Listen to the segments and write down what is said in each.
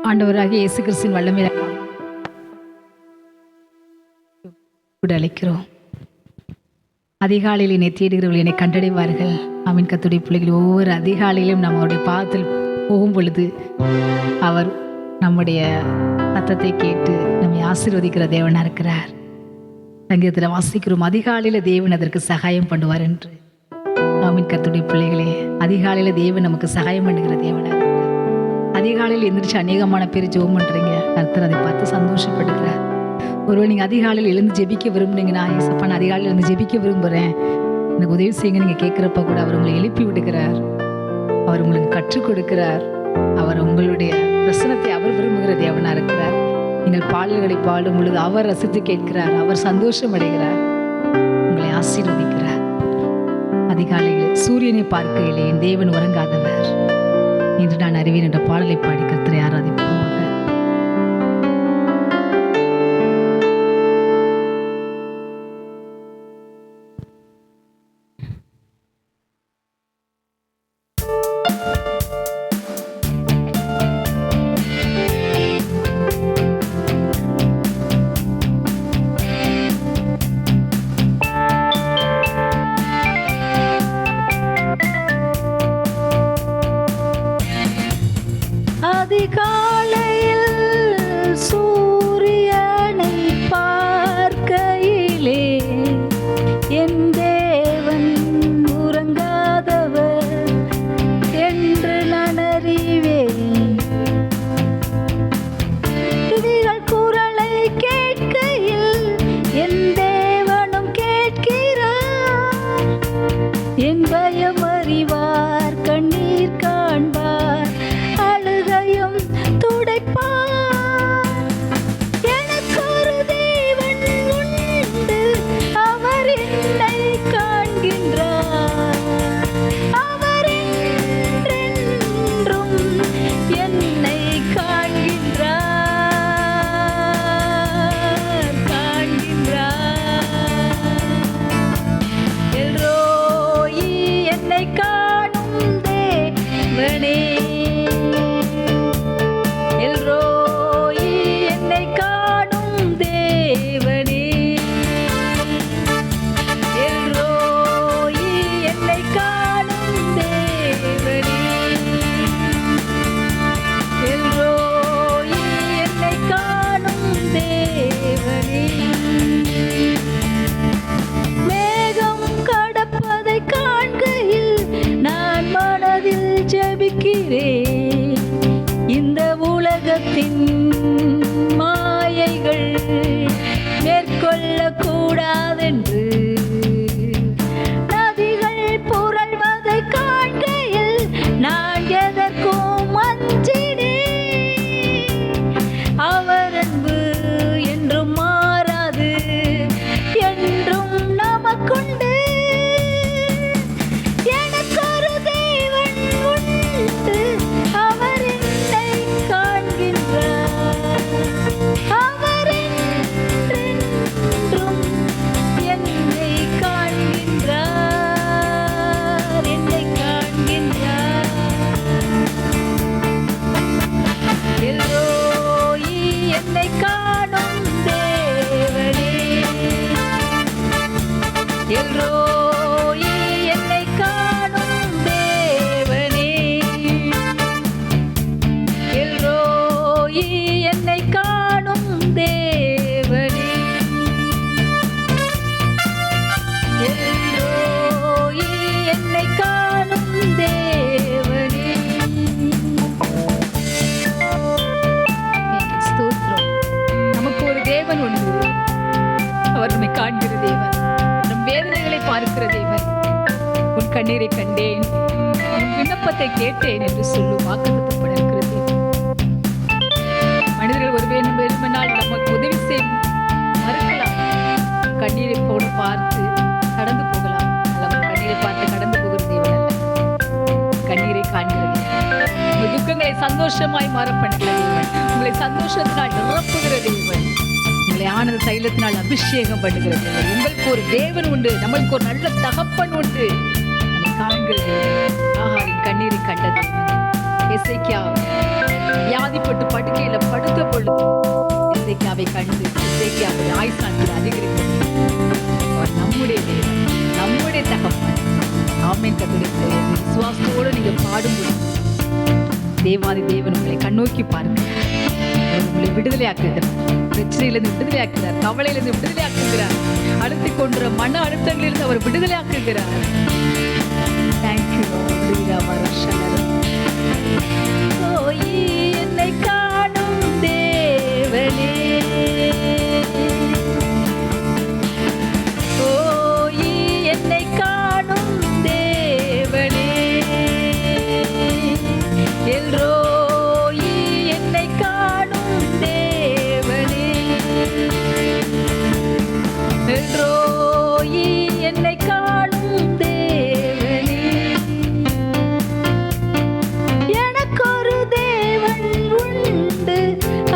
ஆண்டவராகிய இயேசு கிறிஸ்துவின் வல்லமையை அழைக்கிறோம். அதிகாலையில் என்னை தேடுகிறவர்கள் என்னை கண்டடைவார்கள். அவன் கத்துடைய பிள்ளைகள் ஒவ்வொரு அதிகாலையிலும் நம்மளுடைய பாதத்தில் போகும் பொழுது அவர் நம்முடைய சத்தத்தை கேட்டு நம்மை ஆசீர்வதிக்கிற தேவனாக இருக்கிறார். சங்கீதத்தில் வாசிக்கிறோம், அதிகாலையில் தேவன் அதற்கு சகாயம் பண்ணுவார் என்று. அவன் கத்துடைய பிள்ளைகளே, அதிகாலையில் தேவன் நமக்கு சகாயம் பண்ணுகிற தேவனாக இருக்கிறார். அதிகாலையில் எந்திரிச்சு அநேகமான பேர் ஜெபம் பண்ணுறீங்க. கர்த்தர் அதை பார்த்து சந்தோஷப்படுகிறார். ஒருவேளை நீங்கள் அதிகாலையில் எழுந்து ஜெபிக்க விரும்புனீங்கன்னா, ஏசப்பா நான் அதிகாலையில் எழுந்து ஜெபிக்க விரும்புகிறேன், எனக்கு உதவி செய்யுங்க நீங்கள் கேட்குறப்ப கூட அவர் உங்களை எழுப்பி விடுகிறார். அவர் உங்களுக்கு கற்றுக் கொடுக்கிறார். அவர் உங்களுடைய பிரசனத்தை அவர் விரும்புகிற தேவனாக இருக்கிறார். நீங்கள் பாடல்களை பாடும் பொழுது அவர் ரசித்து கேட்கிறார். அவர் சந்தோஷம் அடைகிறார். உங்களை ஆசீர்வதிக்கிறார். அதிகாலையில் சூரியனை பார்க்கையிலே என் தேவன் உறங்காதவர் என்று நான் அறிவேன் என்ற பாடலை பாடி கர்த்தரை ஆராதிப்போம். அதிகாலையில் சூரியனை பார்க்கையிலே என் தேவன் உறங்காதவர் என்று நான் அறிவேன். துதிகள் குரலை கேட்கையில் என் தேவனும் கேட்கிறார். என் பயம் அறிவார், கண்ணீர் காண்பார், அழுகையும் துடைப்பார். எனக்கு ஒரு தேவன் உண்டு, அவர் என்னை காண்கின்றார். அவர் என்றென்றும் என்னை காண்கின்றார். எல்ரோயி என்னை காணும் தேவனே, எல்ரோயி என்னை காணும் தேவனே, எல்ரோயி என்னை காணும் தேவனே, எல்ரோயி என்னை காணும் தேவனே. மேகம் கடப்பதை காண்கையில் நான் மனதில் ஜெபிக்கிறேன். இந்த உலகத்தின் மாயைகள் மேற்கொள்ள கூடாதென்று. நதிகள் புரள்வதை காண்கையில் நான் எதற்கும் அஞ்சினேன். அவர் அன்பு என்றும் மாறாது, என்றும் நமக்குண்டு. எனக்கு ஒரு தேவன் உண்டு, அவர் என்னை காண்கின்றார். அவர் என்றென்றும் என்னை காண்கின்றார். என்னை காண்கின்றார். எல்ரோயி என்னை காணும் தேவனே, எல்ரோயி என்னை காணும் தேவனே, எல்ரோயி என்னை காணும் தேவனே, எல்ரோயி என்னை காணும் தேவனே. ஸ்தோத்திரம். நமக்கு ஒரு தேவன் உண்டு. அவர் நம்மை காண்கிற தேவன், நம் வேதனைகளை பார்க்கிற தேவன். உன் கண்ணீரை கண்டேன், உன் விண்ணப்பத்தை கேட்டேன் என்று சொல்லும் வாக்குத்தத்தப்பட இருக்கிற தேவன். மனிதர்கள் ஒரு வேண்டுமானால் நமக்கு உதவி செய்ய மறுக்கலாம். கண்ணீரை போட்டு பார்த்து கடந்து போகலாம். நம்ம கண்ணீரை பார்த்து கடந்து போகிற தேவன் அல்ல, கண்ணீரை காண்கிற தேவன். உங்கள் துக்கங்களை சந்தோஷமாய் மாற பண்ணுகிற தேவன், உங்களை சந்தோஷத்தினால் நிரப்புகிற தேவன், உங்களை ஆனந்த தைலத்தினால் அபிஷேகம் பண்ணுகிற தேவன். உங்களுக்கு ஒரு தேவன் உண்டு, நம்மளுக்கு ஒரு நல்ல தகப்பன் உண்டு. நம்மை காண்கிற தேவன், ஆகாரின் கண்ணீரை கண்டது. எசேக்கியா வியாதிப்பட்டு படுக்கை நம்மை கண்டு செய்யாமல் ஆயுசான்கள் அதிகரிக்கும். அவர் நம்முடைய தேவன், நம்முடைய தகப்பன். ஆமென். கர்த்தருடைய விசுவாசத்தோடு நீங்க பாடும்போது தேவாதி தேவன் உங்களை கண்ணோக்கி பாருங்க. உங்களை விடுதலையாக்குகிறார், பிரச்சனையிலிருந்து விடுதலையாக்குகிறார், கவலையிலிருந்து விடுதலையாக்குகிறார், அழுத்திக் கொன்ற மன அழுத்தங்களிலிருந்து அவர் விடுதலையாக்குகிறார். தேங்க்யூ. என்னை காணும் தேவனே, என்னை காணும் தேவனே, எல்ரோயி என்னை காணும் தேவனே, எல்ரோயி என்னை காணும் தேவனே. எனக்கொரு தேவன் உண்டு,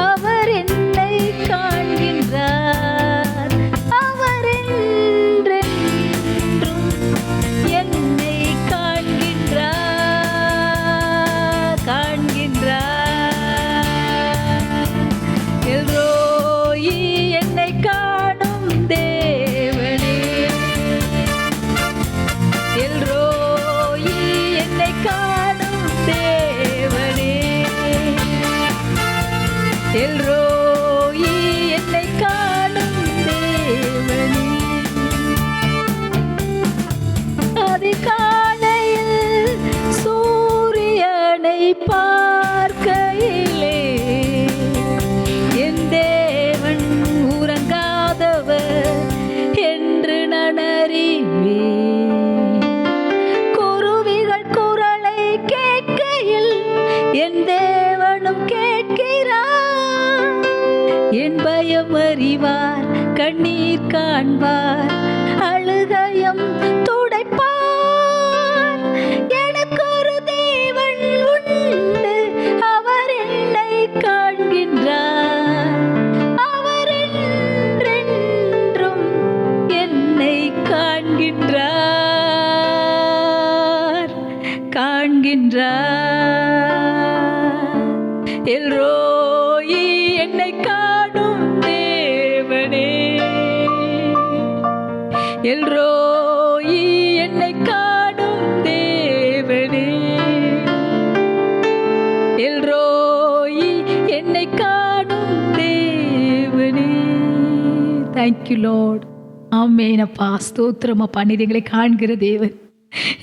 அவர் என்னை காண்கின்றார், அவர் என்றென்றும் என்னை காண்கின்றார், காண்கின்றார். எல்ரோயி என்னை காணும் தேவனே, எல்ரோயி என்னை காணும் தேவனே, எல்ரோயி என்னை காணும் தேவனே. அதிகாலையில் சூரியனை பார்க்கையிலே என் தேவன் உறங்காதவர் என்று நான் அறிவேன். குருவிகள் குரலை கேட்கையில் என் தேவனும் கேட்கிறார். என் பயம் அறிவார், கண்ணீர் காண்பார், அழுகையும் துடைப்பார். எனக்கொரு தேவன் உண்டு, அவர் என்னை காண்கின்றார், அவர் என்றென்றும் என்னை காண்கின்றார், காண்கின்றார். எல்ரோயி என்னை காணும் தேவனே, எல்ரோயி என்னை காணும் தேவனே, எல்ரோயி என்னை காணும் தேவனே. Thank you Lord. ஆமென் அப்பா. ஸ்தோத்திரம் அப்பா. நீர் எங்களை காண்கிற தேவன்,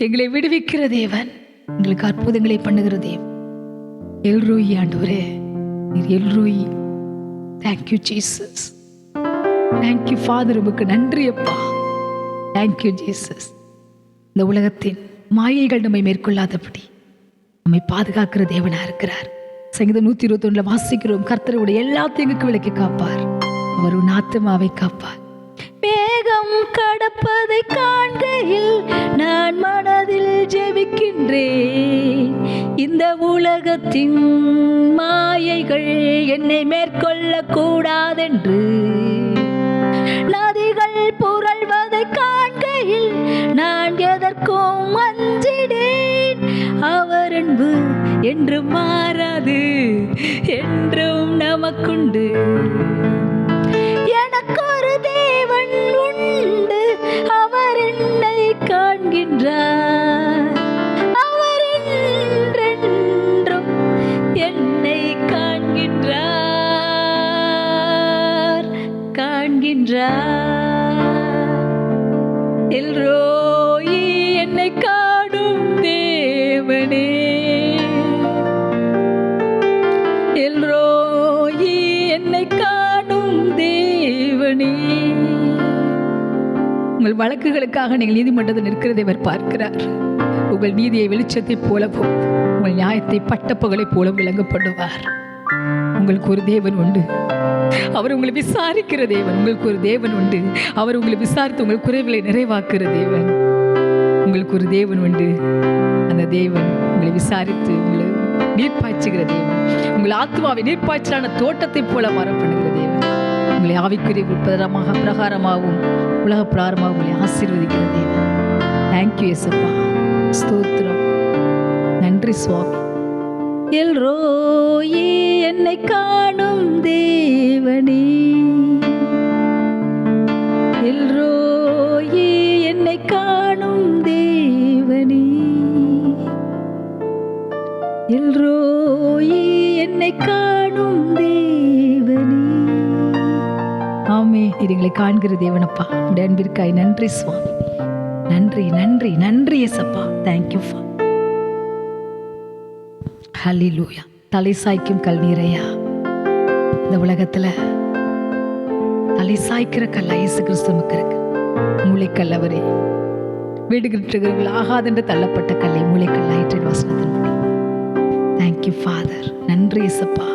எங்களை விடுவிக்கிற தேவன், எங்களுக்கு அற்புதங்களை பண்ணுகிற தேவன். எல்ரோயி ஆண்டவரே, நீர் எல்ரோயி. Thank you Jesus. Thank you Father. உமக்கு நன்றி அப்பா. Thank you Jesus. இந்த உலகத்தின் மாயைகள் நம்மை மேற்கொள்ளாதபடி நம்மை பாதுகாக்கிற தேவனா இருக்கிறார். சங்கீதம் 121 வாசிக்கிறோம், கர்த்தருடைய எல்லா தீங்குக்கு விலக்கி காப்பார், அவர் உன் ஆத்துமாவை காப்பார். மேகம் கடப்பதை காண்கையில் நான் மனதில் ஜெபிக்கின்றேன். இந்த உலகத்தின் மாயைகள் என்னை மேற்கொள்ள கூடாதென்று. நதிகள் புரள்வதை காண்கையில் நான் எதற்கும் அஞ்சிடேன். அவர் அன்பு என்று மாறாது, என்றும் நமக்குண்டு. எனக்கொரு தேவன் உண்டு, அவர் என்னை காண்கின்றார், அவர் என்றென்றும் என்னை காண்கின்றார், காண்கின்றார். எல்ரோயி என்னை காணும் தேவனே, எல்ரோயி என்னை காணும் தேவனே. உங்கள் வழக்குகளுக்காக நீங்கள் நீதிமன்றத்தில் நிற்கிறதை அவர் பார்க்கிறார். உங்கள் நீதியை வெளிச்சத்தை போலவும் உங்கள் நியாயத்தை பட்டப்பகலை போல விளங்க பண்ணுவார். உங்களுக்கு ஒரு தேவன் உண்டு, அவர் உங்களை விசாரிக்கிற தேவன். உங்களுக்கு ஒரு தேவன் உண்டு, அவர் உங்களை விசாரித்து உங்கள் குறைகளை நிறைவாக்குற தேவன். உங்களுக்கு ஒரு தேவன் உண்டு, அந்த தேவன் உங்களை விசாரித்து உங்களை நீர்ப்பாய்ச்சுகிற தேவன். உங்கள் ஆத்மாவை நீர்ப்பாய்ச்சலான தோட்டத்தை போல மாறப்படுகிற தேவன். உங்களை ஆவிக்குரிய பிரகாரமாகவும் உலக பிரகாரமாகவும் உங்களை ஆசீர்வதிக்கிற தேவன். தேங்க்யூ இயேசுப்பா. ஸ்தோத்திரம். நன்றி சுவாமி. எல்ரோயி என்னை காணும் தேவனே, எல்ரோயி என்னை காணும் தேவனே, எல்ரோயி என்னை காணும் தேவனே. ஆமே, எங்களை காண்கிற தேவனப்பா, உடைய அன்பிற்காய் நன்றி சுவாமி. நன்றி நன்றி நன்றி ஏசப்பா. Thank you Father. ஹல்லேலூயா. தலை சாய்க்கும் கல்நீரையா, இந்த உலகத்துல தலை சாய்க்கிற கல்லா இயேசு கிறிஸ்துவுக்கு இருக்கு. மூளைக்கல் அவரே. வீடுகிட்டவர்கள் ஆகாதென்று தள்ளப்பட்ட கல்லை மூளைக்கல்லாயிற்று வசனத்தின் முடி. Thank you father. நன்றி இயேசப்பா.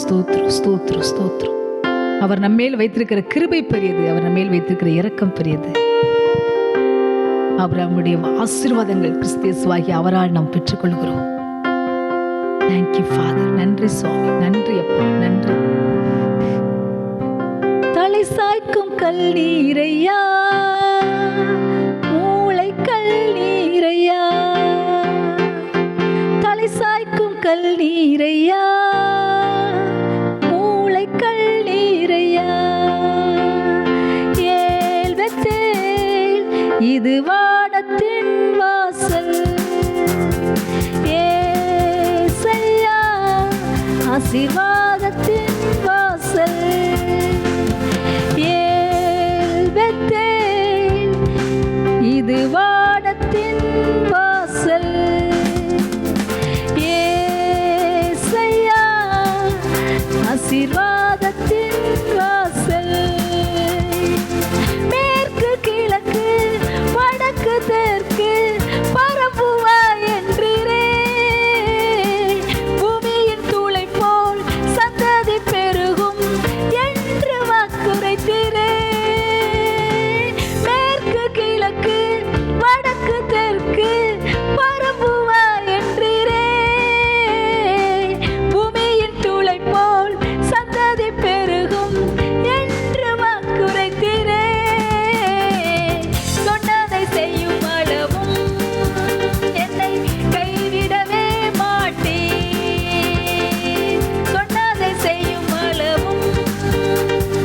ஸ்தோத்ரம் ஸ்தோத்ரம் ஸ்தோத்ரம். அவர் நம்மேல் வைத்திருக்கிற கிருபை பெரியது, அவர் நம்மேல் வைத்திருக்கிற இரக்கம் பெரியது. அவர் நம்முடைய ஆசீர்வாதங்கள் கிறிஸ்தேசுவாகி அவரால் நாம் பெற்றுக்கொள்கிறோம். Thank you father. நன்றி சுவாமி. நன்றி அப்பா. நன்றி. தலை சாய்க்கும் கல்நீரையா, மூளை கல்நீரையா, தலை சாய்க்கும் கல்நீரையா, மூளை கல்நீரையா, ஏல்பெத்தேல் இது வானத்தின் வாசல், ஏசையா ஆசீர்வாதத்தின் வாசல், ஏல்பெத்தேல் இது வானத்தின் வாசல், ஏசையா ஆசீர்வாதத்தின் வாசல். மேற்கு கிழக்கு வடக்கு தெற்கு பரப்புவாய் என்றீரே, பூமியின் தூளை போல் சந்ததி பெருகும் என்று வாக்குரைத்தீரே. மேற்கு கிழக்கு வடக்கு தெற்கு பரப்புவாய் என்றீரே, பூமியின் தூளை போல் சந்ததி பெருகும் என்று வாக்குரைத்தீரே. சொன்னதை செய்யும் அளவும் என்னை கைவிடவே மாட்டீர், சொன்னதை செய்யும் அளவும்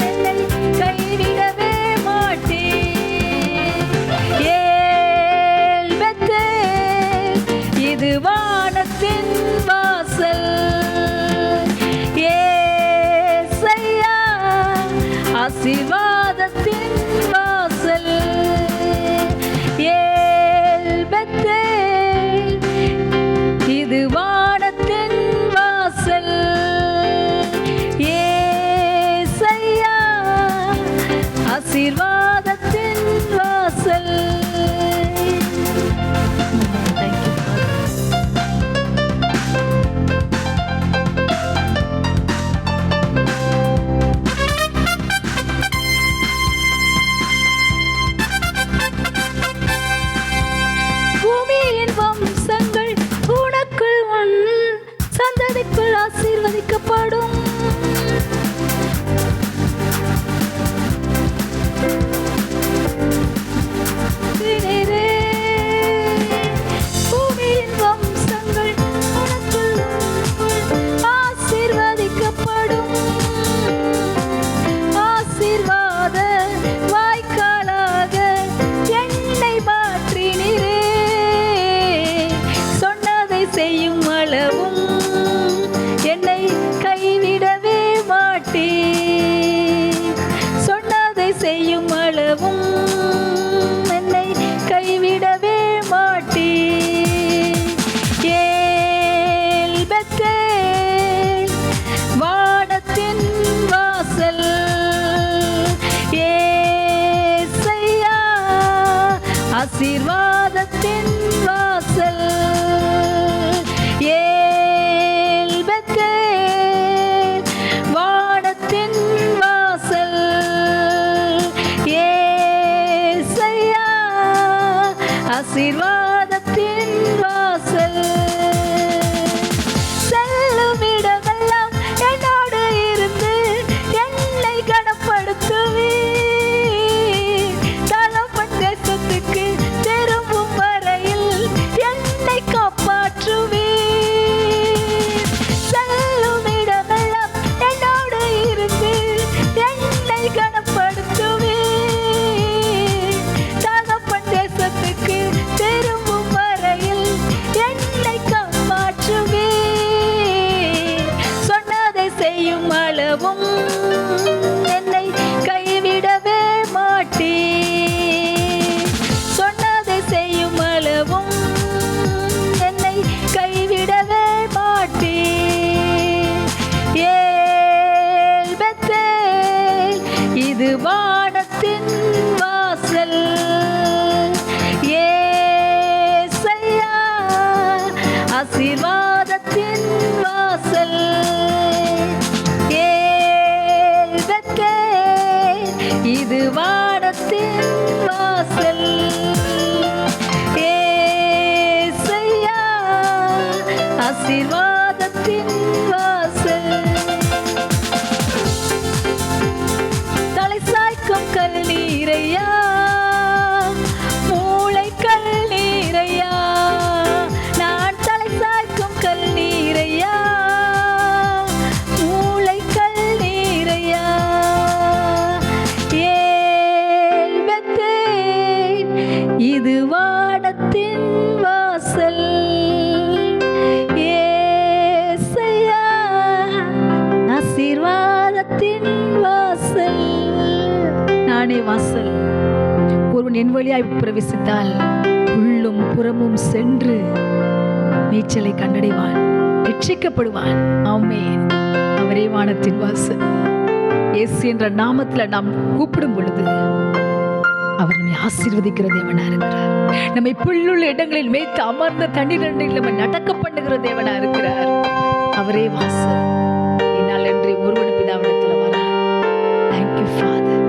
என்னை கைவிடவே மாட்டீர். ஏல்பெத்தேல் இது வானத்தின் வாசல், ஏசையா ஆசீர்வாதத்தின் வாசல், ஏல்பெத்தேல் இது வானத்தின் வாசல், ஏசையா ஆசீர்வாதத்தின் வாசல். Thank you, Father. பூமியின் வம்சங்கள் உனக்குள் உன் சந்ததிக்குள் ஆசீர்வதிக்கப்படும். தினரே, பூமியின் வம்சங்கள் உனக்குள் ஆசீர்வதிக்கப்படும். ஆசீர்வாத வாய்க்காலாக என்னை மாற்றினீரே, சொன்னதை செய்யும் அளவும் என்னை கைவிடவே மாட்டீர், சொன்னதை செய்யும் அளவும் என்னை கைவிடவே மாட்டீர். ஏல்பெத்தேல் வானத்தின் வாசல், ஏசையா ஆசீர்வாதத்தின் வாசல், ஏல்பெத்தேல் வானத்தின் வாசல், ஏசையா ஆசீர்வாதத்தின் வாசல். செல்லும் இடமெல்லாம் என்னோடு இருந்து என்னை கனப்படுத்துவீர், தலப்பன் தேசத்துக்கு திரும்ப ஆசீர்வாதத்தின் வாசல். ஏல் பெத்தேல், இது வானத்தின் வாசல். ஏசையா, ஆசீர்வாதத்தின் வாசல். தலை சாய்க்கும் கல்லீரையா, மூளை கல்லீரையா, நான் தலை சாய்க்கும் கல்லீரையா, மூளை கல்லீரையா. ஏல் பெத்தேல், இது வானத்தின் வாசல். ஏசையா, ஆசீர்வாதத்தின் வாசல். நானே வாசல். ஒருவன் என் வழியாய் பிரவேசித்தால் உள்ளும் புறமும் சென்று நீச்சலை கண்டடைவான், ரட்சிக்கப்படுவான். ஆமென். அவரே வானத்தின் வாசல். இயேசு என்ற நாமத்தில் நாம் கூப்பிடும் பொழுது அவர் நம்மை ஆசீர்வதிக்கிற தேவனா இருக்கிறார். நம்மை புல்லுள்ள இடங்களில் மேய்த்து அமர்ந்த தண்ணீர் நம்ம நடக்க பண்ணுகிற தேவனா இருக்கிறார். அவரே வாசல். என்னால் என்று ஒருவன் பிதாவிடத்தில் வரான். Thank you father.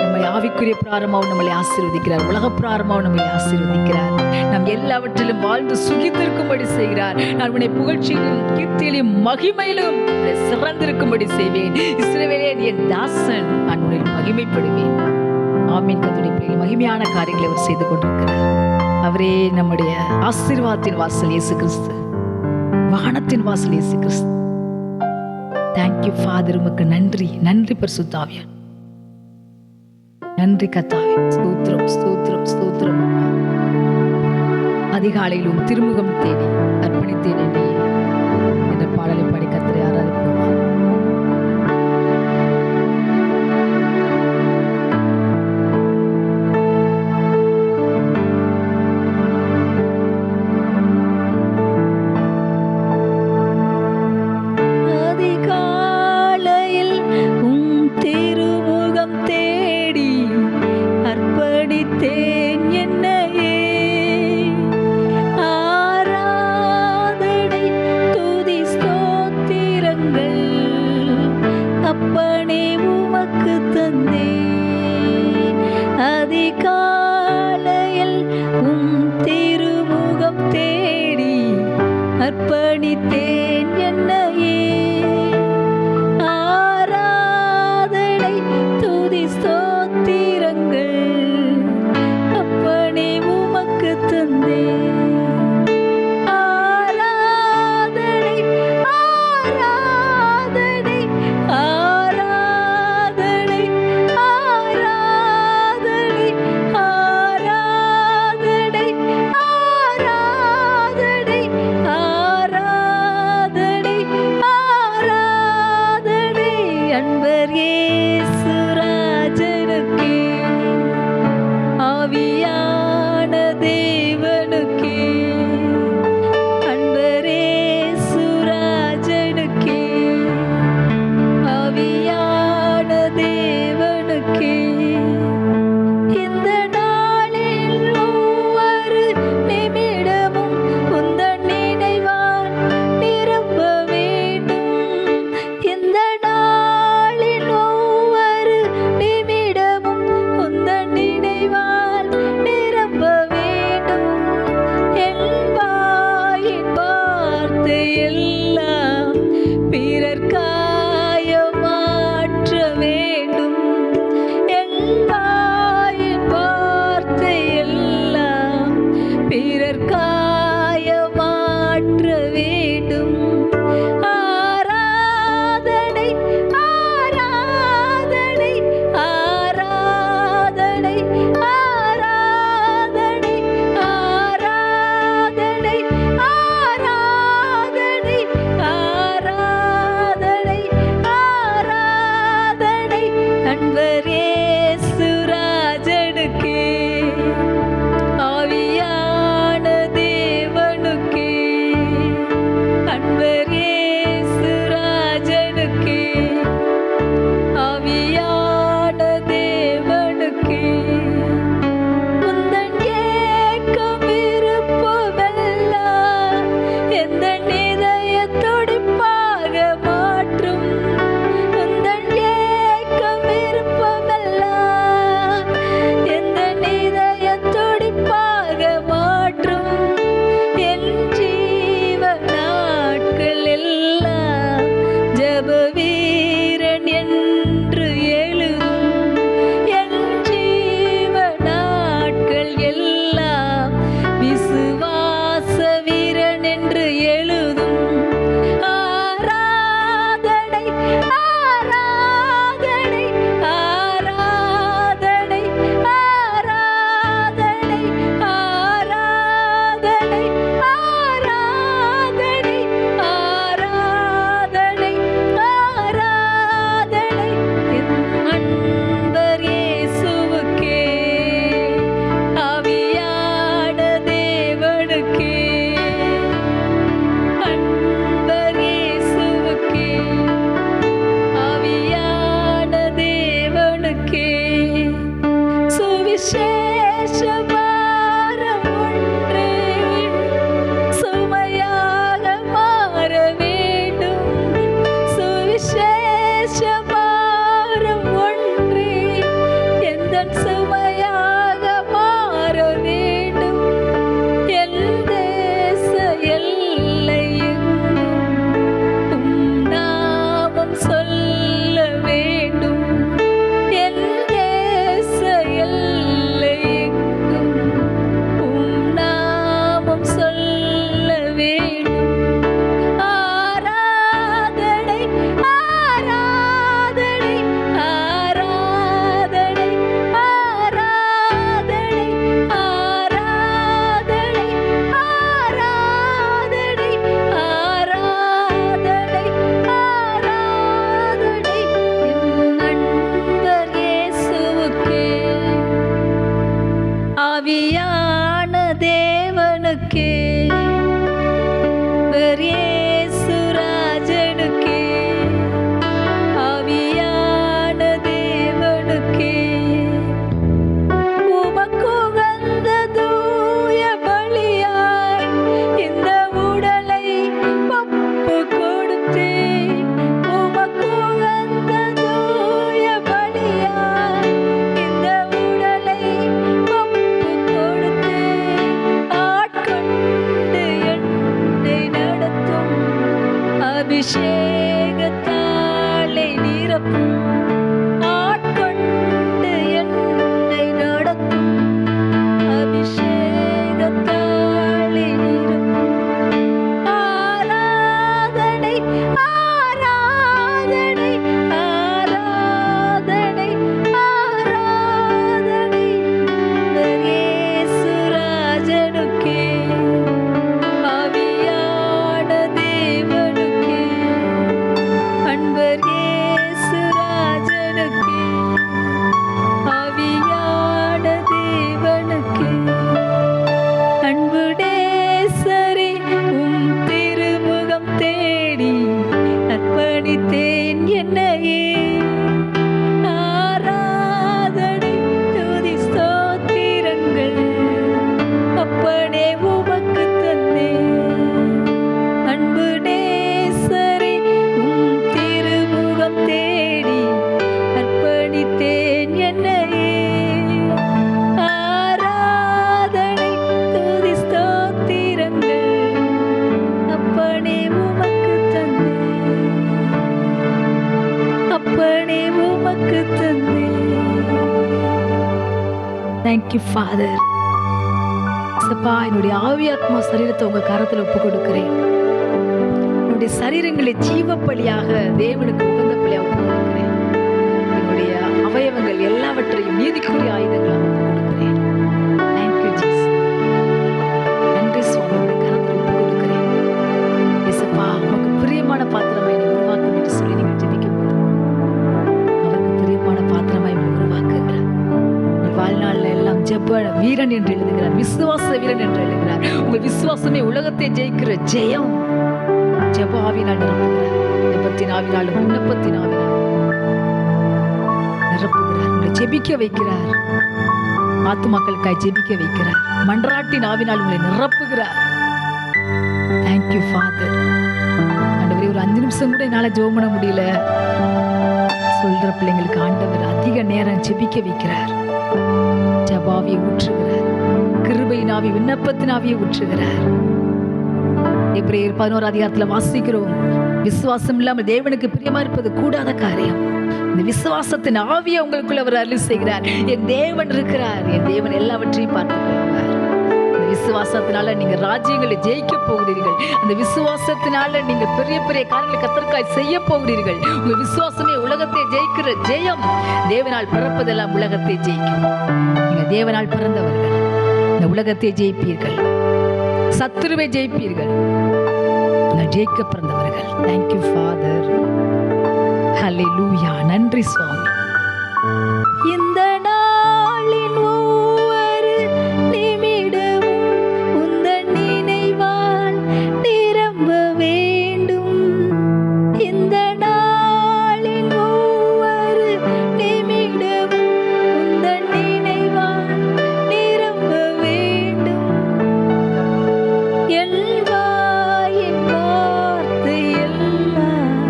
நம்மை ஆவிக்குரிய பிராரமாவும் நம்மளை ஆசீர்வதிக்கிறார், உலக பிராரமாவும் நம்மளை ஆசீர்வதிக்கிறார். நாம் எல்லாவற்றிலும் வாழ்ந்து சுகித்திருக்கும்படி செய்கிறார். நான் உன்னை புகழ்ச்சியிலும் கீர்த்தியிலும் மகிமையிலும் சிறந்திருக்கும்படி செய்வேன். இஸ்ரவேலே, என் தாசன், நான் உன்னை மகிமைப்படுவேன். ஆமீன். கர்த்தருடைய பிள்ளைகள் மகிமையான காரியங்களை அவர் செய்து கொண்டிருக்கிறார். அவரே நம்முடைய ஆசீர்வாதத்தின் வாசல் இயேசு கிறிஸ்து, வானத்தின் வாசல் இயேசு கிறிஸ்து. Thank you Father. உமக்கு நன்றி, நன்றி பரிசுத்த ஆவியானவரே. நன்றி கர்த்தாவே. ஸ்தோத்திரம், ஸ்தோத்திரம், ஸ்தோத்திரம். அதிகாலையிலும் திருமுகம் தேடி அர்ப்பணித்தேன் என்ற பாடலை பாடி கர்த்தரை ஆராதிப்போம். அர்ப்பணித்தேன் என்னையே, ஆராதனை துதி ஸ்தோத்திரங்கள் அப்பனே உமக்கு தந்தேன். ஆராதனை ஆராதனை ஆராதனை ஆராதனை ஆராதனை ஆராதனை ஆராதனை அபிஷேகத்தாலே நிரப்பும், ஆட்கொண்டு என்னை நடத்தும். அபிஷேகத்தாலே நிரப்பும். ஆராதனை ஆராதனை ஆராதனை ஆராதனை இயேசுராஜனுக்கே, ஆவியான தேவனுக்கே, அன்பர் இயேசுராஜனுக்கே, ஆவியான தேவனுக்கே. அன்பு நேசரே, உம் திருமுகம் தேடி அர்ப்பணித்தேன் என்னையே. ஆராதனை துதி ஸ்தோத்திரங்கள் அப்பனே உமக்கு தந்தேன். அன்பு நேசரே, உம் திருமுகம் தேடி அர்ப்பணித்தேன் என்னையே. ஆராதனை துதி ஸ்தோத்திரங்கள் அப்பனே உமக்கு தந்தேன். அப்பனே உமக்கு தந்தேன். Thank you father. சப்பா, என்னுடைய ஆவி ஆத்மா சரீரத்தை உங்க கரத்துல ஒப்பு கொடுக்கிறேன். என்னுடைய சரீரங்களை ஜீவ பலியாக தேவனுக்கு உகந்த பலியாக ஒப்பு கொடுக்கிறேன். என்னுடைய அவயவங்கள் எல்லாவற்றையும் நீதிக்குரிய ஆயுதங்களாக ஒப்பு கொடுக்கிறேன். Thank you Jesus. நன்றி சுவாமி, உங்களுடைய கரத்துல ஒப்பு கொடுக்கிறேன். இயேசுப்பா, உமக்கு பிரியமான பாத்திரமாய் என்னை உருவாக்கும் என்று சொல்லி நீங்கள் ஜெபிக்கும் போது அவருக்கு பிரியமான பாத்திரமாய் உங்களை உருவாக்குகிறார். உங்கள் வாழ்நாள்ல எல்லாம் ஜெப வீரன் என்று எழுதுகிறார், விசுவாச வீரன் என்று எழுதுகிறார். உங்கள் விசுவாசமே உலகத்தை ஜெயிக்கிற ஜெயம். ஜெப ஆவினால் நிரப்புகிறார். ஜெபத்தின் ஆவினாலும் விண்ணப்பத்தின் ஆவினாலும் நிரப்புகிறார். உங்களை ஜெபிக்க வைக்கிறார். ஆத்துமாக்களுக்காய் ஜெபிக்க வைக்கிறார். மன்றாட்டின் ஆவினால் உங்களை நிரப்புகிறார். Thank you father. ஆண்டவரே, ஒரு 5 நிமிஷம் கூட என்னால ஜெபம் பண்ண முடியல சொல்ற பிள்ளைங்களுக்கு ஆண்டவர் அதிக நேரம் ஜெபிக்க வைக்கிறார். ஜெபாவியை ஊற்றுகிறார். கிருபையின் ஆவி, விண்ணப்பத்தின் ஆவியை ஊற்றுகிறார். எபிரேயர் 11 அதிகாரத்துல வாசிக்கிறோம், விசுவாசம் இல்லாமல் தேவனுக்கு பிரியமா இருப்பது கூடாத காரியம். இந்த விசுவாசத்தின் ஆவியை உங்களுக்குள்ள அவர் அருள் செய்கிறார். என் தேவன் இருக்கிறார், என் தேவன் எல்லாவற்றையும் பார்த்துக் கொள்வார். இந்த விசுவாசத்தினால நீங்க ராஜ்யங்களை ஜெயிக்க போகிறீர்கள். அந்த விசுவாசத்தினால நீங்க பெரிய பெரிய காரியங்களை கர்த்தருக்காய் செய்ய போகிறீர்கள். உங்க விசுவாசமே உலகத்தை ஜெயிக்கிற ஜெயம். தேவனால் பிறப்பதெல்லாம் உலகத்தை ஜெயிக்கும். நீங்க தேவனால் பிறந்தவர்கள். இந்த உலகத்தை ஜெயிப்பீர்கள், சத்துருவை ஜெயிப்பீர்கள். ஜெயிக்க பிறந்தவர்கள். Thank you Father. ஹல்லேலூயா. நன்றி சுவாமி. இந்த நாளின் ஒவ்வொரு நிமிடமும் உந்தன் நினைவால் நிரம்ப வேண்டும். இந்த நாளின் ஒவ்வொரு நிமிடமும் உந்தன் நினைவால் நிரம்ப வேண்டும். என் வாயின் வார்த்தை எல்லாம்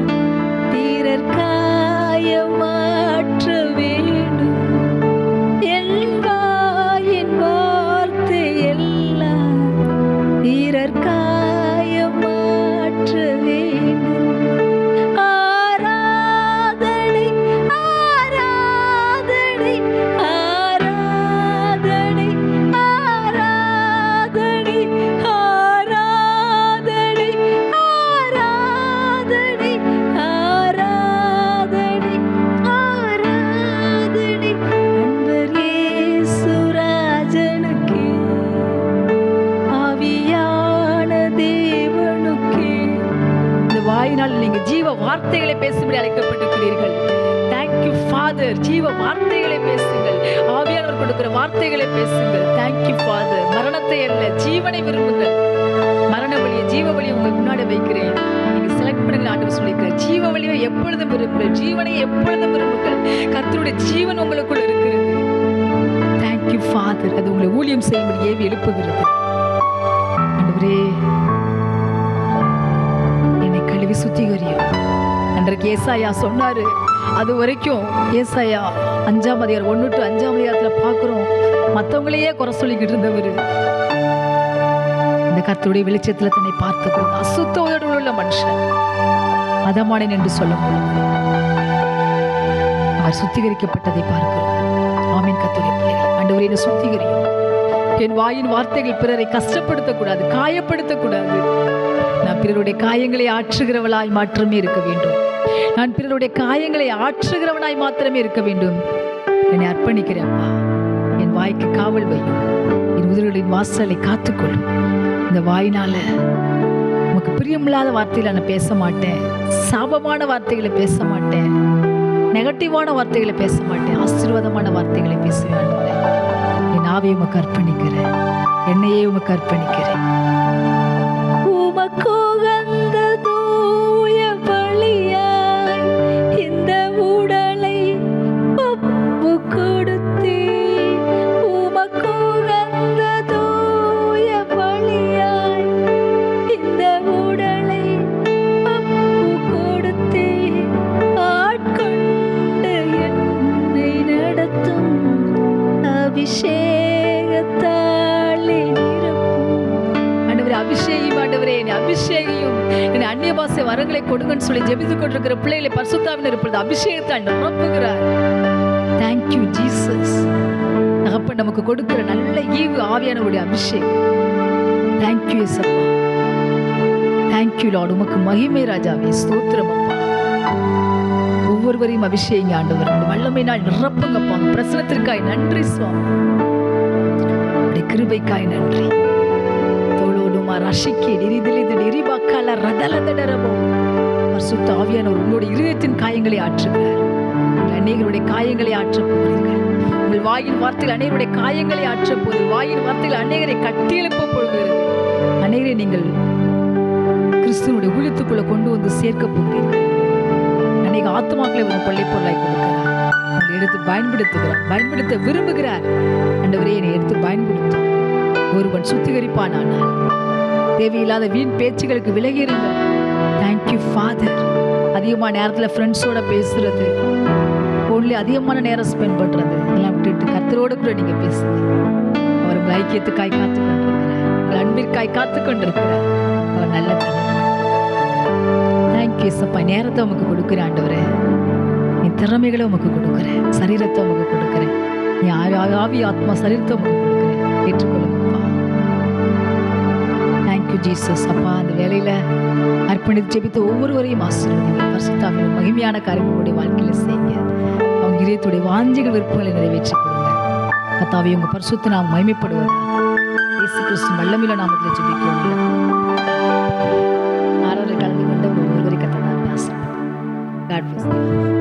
பிறர் காயமாற்ற வேண்டும். என் வாயின் வார்த்தை எல்லாம் பிறர் காயமாற்ற வேண்டும். ஆராதனை ஆராதனை ஆராதனை ஆராதனை ஆராதனை ஆராதனை ஆராதனை ஆராதனை அன்பர் இயேசுராஜனுக்கே, ஆவியான தேவனுக்கே. இந்த வாயினால் நீங்க ஜீவ வார்த்தைகளை பேசும்படி அழைக்கப்பட்டிருக்கிறீர்கள். Thank you father. ஜீவ வார்த்தைகளை பேசுங்கள். ஆவியானவர் கொடுக்கிற வார்த்தைகளை பேசுங்கள். Thank you father. மரணத்தை அல்ல, ஜீவனை விரும்புங்கள். மரண வழியை ஜீவ வழியை உங்களுக்கு முன்னாடி வைக்கிறேன். நீங்க செலக்ட் பண்ணுங்க. ஆண்டவர் சொல்லியிருக்கிறார், ஜீவ வழியை எப்பொழுதும் விரும்புங்கள், ஜீவனை எப்பொழுதும் விரும்புங்கள். கர்த்தருடைய ஜீவன் உங்களுக்குள் இருக்கிறது. Thank you father. அது உங்களை ஊழியம் செய்யும்படி ஏவி எழுப்புகிறது. ஆண்டவரே, என்னை கழுவி சுத்திகரியும். அன்றைக்கு ஏசாயா சொன்னாரு. அது வரைக்கும் ஏசாயா 5ஆம் அதிகாரம் 1 to 5ஆம் அதிகாரத்துல பார்க்கிறோம், மற்றவங்களையே குறை சொல்லிக்கிட்டு இருந்தவர். இந்த அந்த கர்த்தருடைய வெளிச்சத்தில் தன்னை பார்த்துக்கொண்டு அசுத்தோடு உள்ள மனுஷன் அதமானேன் என்று சொல்ல முடியும். அவர் சுத்திகரிக்கப்பட்டதை பார்க்கிறோம். ஆமீன். கர்த்தருடைய பிள்ளைகள், ஆண்டவரே என்னை சுத்திகரியும். என் வாயின் வார்த்தைகள் பிறரை கஷ்டப்படுத்தக்கூடாது, காயப்படுத்தக்கூடாது. நான் பிறருடைய காயங்களை ஆற்றுகிறவளாய் மாத்திரமே இருக்க வேண்டும். நான் பிறருடைய காயங்களை ஆற்றுகிறவனாய் மாத்திரமே இருக்க வேண்டும். என்னை அர்ப்பணிக்கிறேன்ப்பா. என் வாய்க்கு காவல் வையும். என் உதடுகளின் வாசலை காத்துக்கொள்ளும். இந்த வாயினால உமக்கு பிரியமில்லாத வார்த்தைகளை நான் பேச மாட்டேன். சாபமான வார்த்தைகளை பேச மாட்டேன். நெகட்டிவான வார்த்தைகளை பேச மாட்டேன். ஆசீர்வாதமான வார்த்தைகளை பேசுவேன். என் ஆவியை உமக்கு அர்ப்பணிக்கிறேன். என்னையே உமக்கு அர்ப்பணிக்கிறேன். உமக்கு உகந்த தூய பலியாய் இந்த உடலை ஒப்பு கொடுத்தேன். உமக்கு உகந்த தூய பலியாய் இந்த உடலை ஒப்பு கொடுத்தேன். ஆட்கொண்டு என்னை நடத்தும் அபிஷேகத்தாலே நிரப்பும். ஆண்டவரே அபிஷேகம், ஆண்டவரே என்னை அபிஷேகியும், என்னை அந்நிய பாஷை வரங்களை கொடுங்கன்னு சொல்லி ஜெபித்துக் கொண்டிருக்கிற பிள்ளைகளை பரிசுத்தாவினர் இப்பொழுது அபிஷேகத்தால் நிரப்புகிறார். Thank you Jesus. தகப்பன் நமக்கு கொடுக்கிற நல்ல ஈவு ஆவியானவருடைய அபிஷேகம். தேங்க்யூ இயேசப்பா. Thank you Lord. உமக்கு மகிமை ராஜாவே. ஸ்தோத்திரம் அப்பா. ஒவ்வொருவரையும் அபிஷேகம் ஆண்டவர் வல்லமை நாள் நிரப்புங்கப்பா. பிரசனத்திற்காய் நன்றி சுவாமி. கிருபைக்காய் நன்றி. தோளோடுமா ரஷிக்கி நிரிதிலிது நிரிபாக்கால ரதலதடரபோ. பரிசுத்த ஆவியானவர் உங்களுடைய இருதயத்தின் காயங்களை ஆற்றுகிறார். அநேகருடைய காயங்களை ஆற்றப் போகிறீர்கள். உங்கள் வாயின் வார்த்தையில் அநேகருடைய காயங்களை ஆற்றப் போகிறது. வாயின் வார்த்தையில் அநேகரை கட்டி எழுப்ப போகிறது. அநேகரை நீங்கள் கிறிஸ்துவனுடைய ஊழியத்துக்குள்ள கொண்டு வந்து சேர்க்க போகிறீர்கள். அநேக ஆத்மாக்களை உங்கள் கொள்ளை பொருளாய் கொடுக்கிறார். உங்களை எடுத்து பயன்படுத்துகிறார், பயன்படுத்த விரும்புகிறார். ஆண்டவரே என்னை எடுத்து பயன்படுத்தும். ஒருவன் சுத்திகரிப்பானால் தேவையில்லாத வீண் பேச்சுகளுக்கு விலகிருங்க. Thank you father. அதிகமான நேரத்தில் ஃப்ரெண்ட்ஸோட பேசுறது, ஃபோன்லேயே அதிகமான நேரம் ஸ்பெண்ட் பண்ணுறது எல்லாம் விட்டுட்டு கர்த்தரோடு கூட நீங்கள் பேசுங்க. அவர் உங்கள் ஐக்கியத்துக்காய் காத்து கொண்டிருக்கிறார். உங்கள் அன்பிற்காய் காத்து கொண்டிருக்கிறார். அவர் நல்ல தகவல். தேங்க்யூ சப்பா. நேரத்தை உமக்கு கொடுக்குறேன் ஆண்டவரே. என் திறமைகளை உமக்கு கொடுக்குறேன். சரீரத்தை உமக்கு கொடுக்குறேன். என் ஆவி ஆத்மா சரீரத்தை உமக்கு கொடுக்குறேன். ஏற்றுக்கொள்ளுங்கப்பா. தேங்க்யூ ஜீசஸ் அப்பா. அந்த வேலையில் அர்ப்பணித்து ஜெபித்த ஒவ்வொருவரையும் ஆசீர்வதிங்க. பரிசுத்தாவின் மகிமையான காரியங்களுடைய வாழ்க்கையில செய்யுங்க. அவங்க இதயத்துடைய வாஞ்சைகள் விருப்பங்களை நிறைவேற்றி கொடுங்க. கர்த்தாவே உங்க பரிசுத்த நாம் மகிமைப்படுவதாக இயேசு கிறிஸ்து வல்லமையுள்ள நாமத்தில் ஜெபிக்கிறோம். ஆராதனை கலந்து கொண்ட ஒவ்வொருவரை கர்த்தர் ஆசீர்வதிப்பார். God bless you.